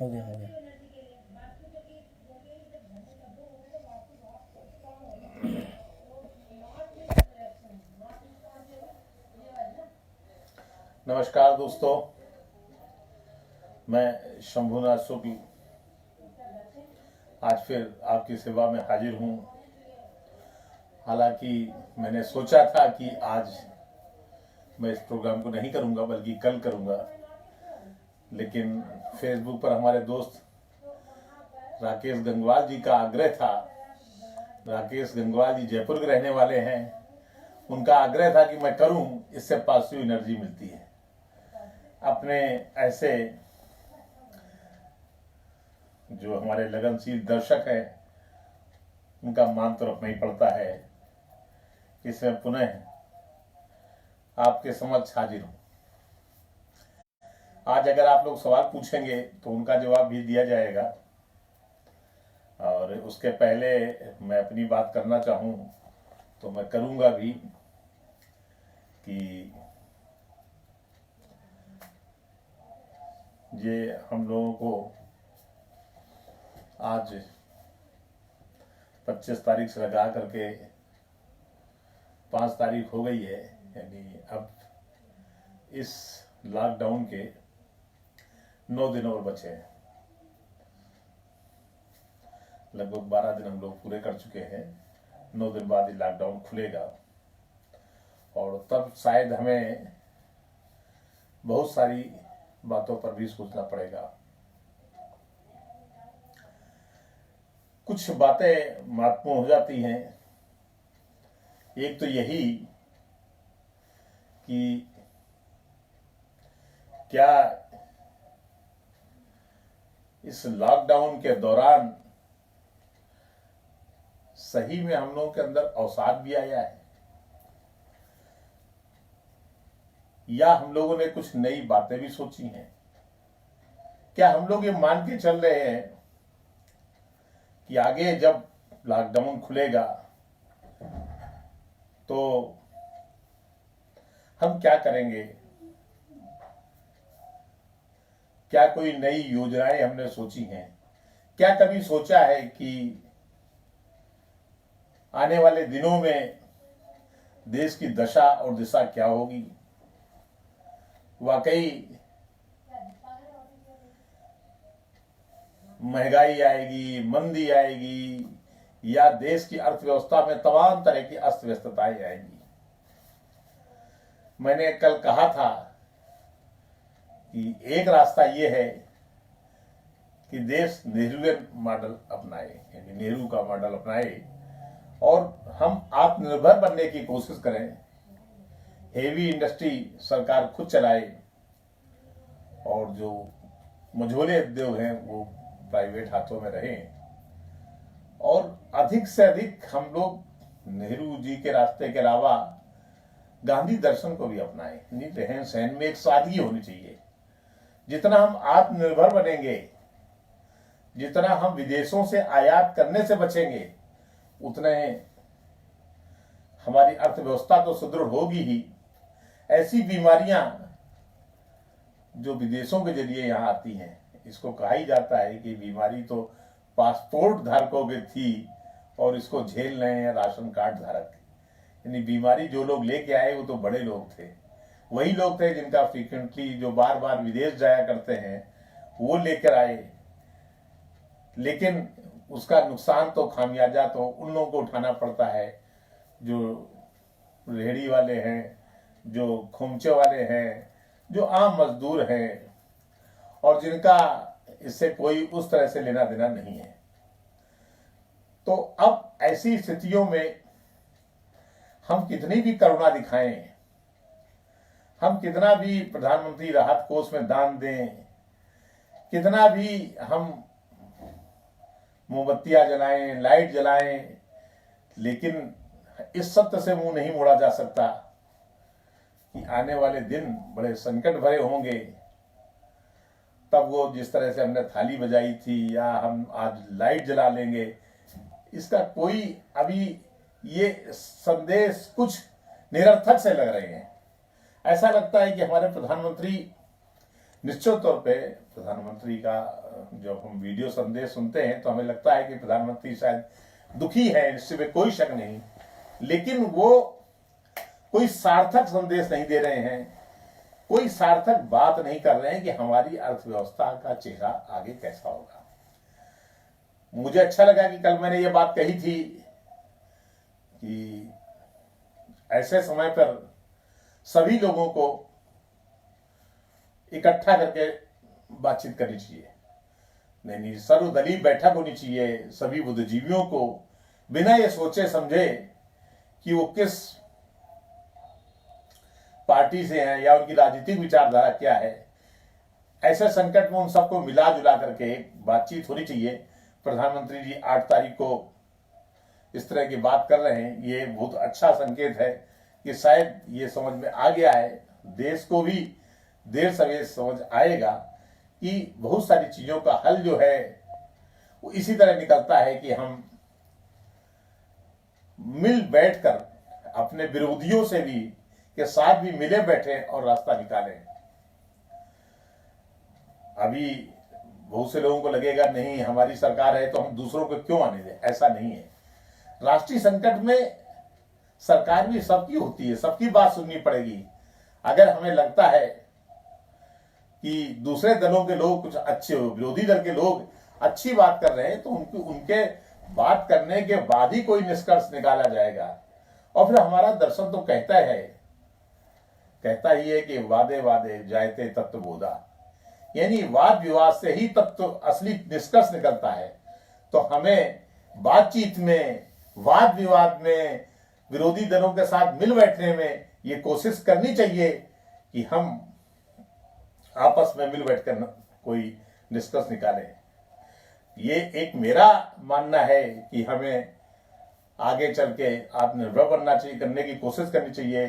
हो गया हो गया। नमस्कार दोस्तों, मैं शंभुनाथ शुक्ल आज फिर आपकी सेवा में हाजिर हूँ। हालांकि मैंने सोचा था कि आज मैं इस प्रोग्राम को नहीं करूँगा बल्कि कल करूँगा, लेकिन फेसबुक पर हमारे दोस्त राकेश गंगवाल जी का आग्रह था। राकेश गंगवाल जी जयपुर के रहने वाले हैं। उनका आग्रह था कि मैं करूं, इससे पॉजिटिव एनर्जी मिलती है। अपने ऐसे जो हमारे लगनशील दर्शक हैं उनका मान तो रखना ही पड़ता है। इसमें पुनः आपके समक्ष हाजिर हूं। आज अगर आप लोग सवाल पूछेंगे तो उनका जवाब भी दिया जाएगा, और उसके पहले मैं अपनी बात करना चाहूं तो मैं करूंगा भी कि ये हम लोगों को आज 25 तारीख से लगा करके 5 तारीख हो गई है, यानी अब इस लॉकडाउन के 9 दिन और बचे हैं। लगभग 12 दिन हम लोग पूरे कर चुके हैं। 9 दिन बाद ये लॉकडाउन खुलेगा और तब शायद हमें बहुत सारी बातों पर भी सोचना पड़ेगा। कुछ बातें महत्वपूर्ण हो जाती हैं। एक तो यही कि क्या इस लॉकडाउन के दौरान सही में हम लोगों के अंदर अवसाद भी आया है, या हम लोगों ने कुछ नई बातें भी सोची हैं? क्या हम लोग ये मान के चल रहे हैं कि आगे जब लॉकडाउन खुलेगा तो हम क्या करेंगे? क्या कोई नई योजनाएं हमने सोची हैं? क्या कभी सोचा है कि आने वाले दिनों में देश की दशा और दिशा क्या होगी? वाकई महंगाई आएगी, मंदी आएगी, या देश की अर्थव्यवस्था में तमाम तरह की अस्त व्यस्तताएं आएंगी? मैंने कल कहा था कि एक रास्ता यह है कि देश नेहरूवियन मॉडल अपनाए, यानी नेहरू का मॉडल अपनाए और हम आत्मनिर्भर बनने की कोशिश करें। हेवी इंडस्ट्री सरकार खुद चलाए और जो मझोले उद्योग हैं वो प्राइवेट हाथों में रहें, और अधिक से अधिक हम लोग नेहरू जी के रास्ते के अलावा गांधी दर्शन को भी अपनाएं। रहन सहन में एक सादगी होनी चाहिए। जितना हम आत्मनिर्भर बनेंगे, जितना हम विदेशों से आयात करने से बचेंगे, उतने हमारी अर्थव्यवस्था तो सुदृढ़ होगी ही। ऐसी बीमारियां जो विदेशों के जरिए यहां आती हैं, इसको कहा ही जाता है कि बीमारी तो पासपोर्ट धारकों की थी और इसको झेल रहे हैं राशन कार्ड धारक। यानी बीमारी जो लोग लेके आए वो तो बड़े लोग थे, वही लोग थे जिनका फ्रीक्वेंटली जो बार बार विदेश जाया करते हैं वो लेकर आए। लेकिन उसका नुकसान तो खामियाजा तो उन लोगों को उठाना पड़ता है जो रेहड़ी वाले हैं, जो खोमचे वाले हैं, जो आम मजदूर हैं, और जिनका इससे कोई उस तरह से लेना देना नहीं है। तो अब ऐसी स्थितियों में हम कितनी भी करुणा दिखाएं, हम कितना भी प्रधानमंत्री राहत कोष में दान दें, कितना भी हम मोमबत्तियां जलाएं, लाइट जलाएं, लेकिन इस सत्य से मुंह नहीं मोड़ा जा सकता कि आने वाले दिन बड़े संकट भरे होंगे। तब वो जिस तरह से हमने थाली बजाई थी या हम आज लाइट जला लेंगे, इसका कोई अभी ये संदेश कुछ निरर्थक से लग रहे हैं। ऐसा लगता है कि हमारे प्रधानमंत्री निश्चित तौर पे प्रधानमंत्री का जब हम वीडियो संदेश सुनते हैं तो हमें लगता है कि प्रधानमंत्री शायद दुखी है, इसमें कोई शक नहीं, लेकिन वो कोई सार्थक संदेश नहीं दे रहे हैं, कोई सार्थक बात नहीं कर रहे हैं कि हमारी अर्थव्यवस्था का चेहरा आगे कैसा होगा। मुझे अच्छा लगा कि कल मैंने ये बात कही थी कि ऐसे समय पर सभी लोगों को इकट्ठा करके बातचीत करनी चाहिए। नहीं, सर्वदलीय बैठक होनी चाहिए, सभी बुद्धिजीवियों को बिना ये सोचे समझे कि वो किस पार्टी से हैं या उनकी राजनीतिक विचारधारा क्या है, ऐसे संकट में उन सबको मिला जुला करके बातचीत होनी चाहिए। प्रधानमंत्री जी 8 तारीख को इस तरह की बात कर रहे हैं, ये बहुत अच्छा संकेत है कि शायद ये समझ में आ गया है, देश को भी देर सवेर समझ आएगा कि बहुत सारी चीजों का हल जो है वो इसी तरह निकलता है कि हम मिल बैठकर अपने विरोधियों से भी के साथ भी मिले बैठे और रास्ता निकालें। अभी बहुत से लोगों को लगेगा नहीं हमारी सरकार है तो हम दूसरों को क्यों आने दें, ऐसा नहीं है। राष्ट्रीय संकट में सरकार भी सबकी होती है, सबकी बात सुननी पड़ेगी। अगर हमें लगता है कि दूसरे दलों के लोग कुछ अच्छे हो, विरोधी दल के लोग अच्छी बात कर रहे हैं तो उनके बात करने के बाद ही कोई निष्कर्ष निकाला जाएगा। और फिर हमारा दर्शन तो कहता ही है कि वादे वादे जायते तत्व बोधा, यानी वाद विवाद से ही तत्व असली निष्कर्ष निकलता है। तो हमें बातचीत में, वाद विवाद में, विरोधी दलों के साथ मिल बैठने में ये कोशिश करनी चाहिए कि हम आपस में मिल बैठकर कोई निष्कर्ष निकालें। ये एक मेरा मानना है कि हमें आगे चल के आत्मनिर्भर बनना चाहिए, करने की कोशिश करनी चाहिए,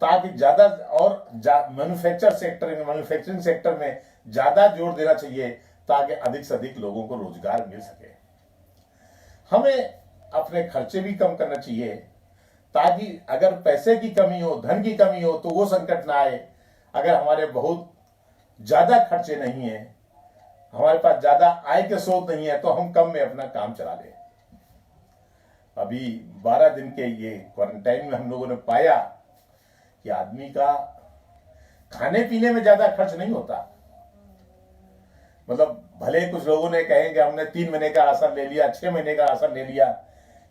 ताकि ज्यादा और मैन्युफैक्चरिंग सेक्टर में ज्यादा जोर देना चाहिए ताकि अधिक से अधिक लोगों को रोजगार मिल सके। हमें अपने खर्चे भी कम करना चाहिए ताकि अगर पैसे की कमी हो, धन की कमी हो तो वो संकट ना आए। अगर हमारे बहुत ज्यादा खर्चे नहीं है, हमारे पास ज्यादा आय के स्रोत नहीं है, तो हम कम में अपना काम चला लें। अभी 12 दिन के ये क्वारंटाइन में हम लोगों ने पाया कि आदमी का खाने पीने में ज्यादा खर्च नहीं होता। मतलब भले कुछ लोगों ने कहे कि हमने 3 महीने का राशन ले लिया, 6 महीने का राशन ले लिया,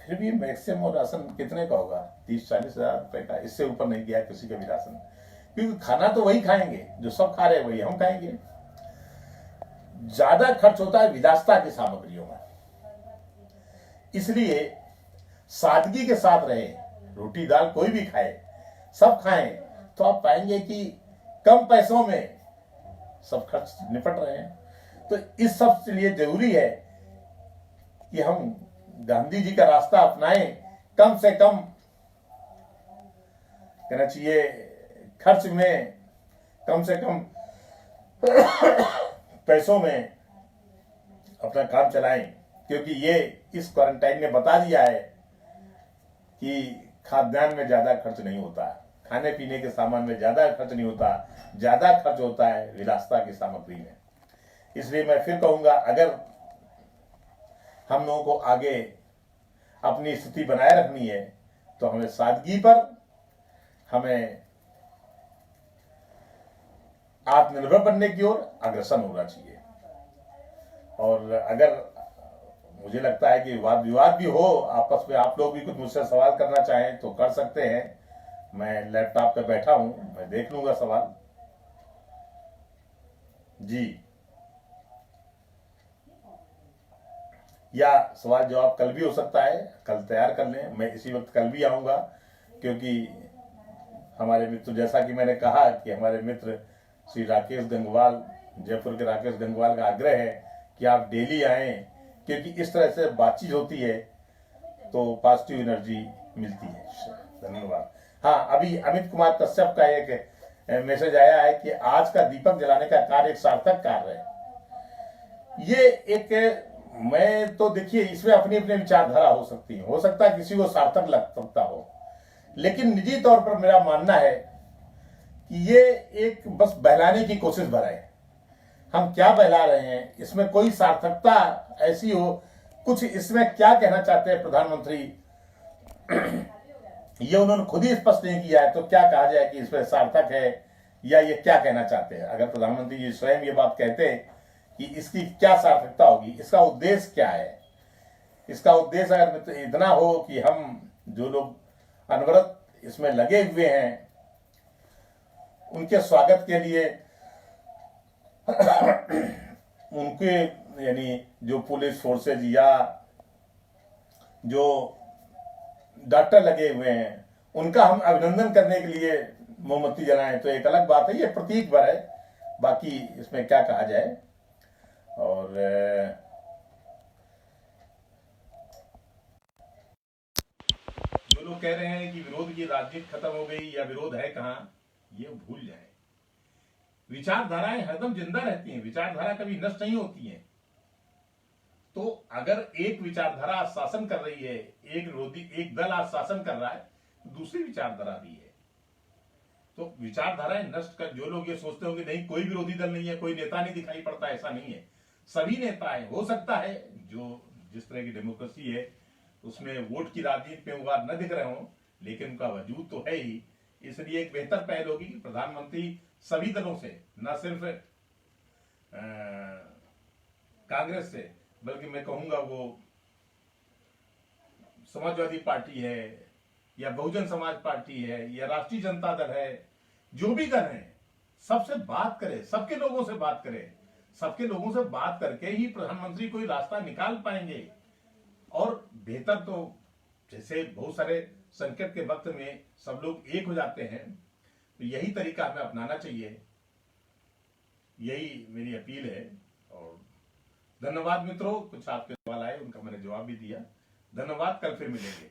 फिर भी मैक्सिमम राशन कितने का होगा? 30-40 हजार रुपए का, इससे ऊपर नहीं गया किसी का भी राशन। क्योंकि खाना तो वही खाएंगे जो सब खा रहे हैं, वही हम खाएंगे। ज्यादा खर्च होता है विलासिता की सामग्रियों में, इसलिए सादगी के साथ रहे। रोटी दाल कोई भी खाए, सब खाएं, तो आप पाएंगे कि कम पैसों में सब खर्च निपट रहे हैं। तो इस सब के लिए जरूरी है कि हम गांधी जी का रास्ता अपनाएं, कम से कम कहना चाहिए खर्च में, कम से कम पैसों में अपना काम चलाएं। क्योंकि ये इस क्वारंटाइन ने बता दिया है कि खाद्यान्न में ज्यादा खर्च नहीं होता, खाने पीने के सामान में ज्यादा खर्च नहीं होता, ज्यादा खर्च होता है विलासिता की सामग्री में। इसलिए मैं फिर कहूंगा, अगर हम लोगों को आगे अपनी स्थिति बनाए रखनी है तो हमें सादगी पर, हमें आत्मनिर्भर बनने की ओर अग्रसर होना चाहिए। और अगर मुझे लगता है कि वाद विवाद भी हो आपस में, आप लोग भी कुछ मुझसे सवाल करना चाहें तो कर सकते हैं। मैं लैपटॉप पे बैठा हूं, मैं देख लूंगा सवाल। जी, या सवाल जवाब कल भी हो सकता है, कल तैयार कर लें। मैं इसी वक्त कल भी आऊंगा, क्योंकि हमारे मित्र, जैसा कि मैंने कहा कि हमारे मित्र श्री राकेश गंगवाल, जयपुर के राकेश गंगवाल का आग्रह है कि आप डेली आएं, क्योंकि इस तरह से बातचीत होती है तो पॉजिटिव एनर्जी मिलती है। धन्यवाद। हाँ, अभी अमित कुमार कश्यप का एक मैसेज आया है कि आज का दीपक जलाने का कार्य एक सार्थक कार्य है। ये एक, मैं तो देखिए इसमें अपनी अपनी विचारधारा हो सकती है, हो सकता है किसी को सार्थक लग सकता हो, लेकिन निजी तौर पर मेरा मानना है कि ये एक बस बहलाने की कोशिश भरा है। हम क्या बहला रहे हैं, इसमें कोई सार्थकता ऐसी हो, कुछ इसमें क्या कहना चाहते हैं प्रधानमंत्री, ये उन्होंने खुद ही स्पष्ट नहीं किया है, तो क्या कहा जाए कि इसमें सार्थक है या ये क्या कहना चाहते हैं। अगर प्रधानमंत्री जी स्वयं ये बात कहते हैं कि इसकी क्या सार्थकता होगी, इसका उद्देश्य क्या है, इसका उद्देश्य अगर इतना हो कि हम जो लोग अनवरत इसमें लगे हुए हैं उनके स्वागत के लिए उनके यानी जो पुलिस फोर्सेज या जो डॉक्टर लगे हुए हैं उनका हम अभिनंदन करने के लिए मोमबत्ती जलाएं तो एक अलग बात है, ये प्रतीक भर है, बाकी इसमें क्या कहा जाए। और जो लोग कह रहे हैं कि विरोध की राजनीति खत्म हो गई या विरोध है कहां, ये भूल जाए। विचारधाराएं हरदम जिंदा रहती हैं, विचारधारा कभी नष्ट नहीं होती हैं। तो अगर एक विचारधारा आज शासन कर रही है, एक विरोधी एक दल आज शासन कर रहा है, दूसरी विचारधारा भी है। तो विचारधाराएं नष्ट कर, जो लोग ये सोचते होंगे नहीं कोई विरोधी दल नहीं है, कोई नेता नहीं दिखाई पड़ता, ऐसा नहीं है, सभी नेता है। हो सकता है जो जिस तरह की डेमोक्रेसी है उसमें वोट की राजनीति में उगार न दिख रहे हो, लेकिन उनका वजूद तो है ही। इसलिए एक बेहतर पहल होगी कि प्रधानमंत्री सभी दलों से, न सिर्फ कांग्रेस से, बल्कि मैं कहूंगा वो समाजवादी पार्टी है या बहुजन समाज पार्टी है या राष्ट्रीय जनता दल है, जो भी दल है, सबसे बात करें, सबके लोगों से बात करें। सबके लोगों से बात करके ही प्रधानमंत्री कोई रास्ता निकाल पाएंगे। और बेहतर तो जैसे बहुत सारे संकट के वक्त में सब लोग एक हो जाते हैं, तो यही तरीका हमें अपनाना चाहिए, यही मेरी अपील है। और धन्यवाद मित्रों, कुछ आपके सवाल आए उनका मैंने जवाब भी दिया। धन्यवाद, कल फिर मिलेंगे।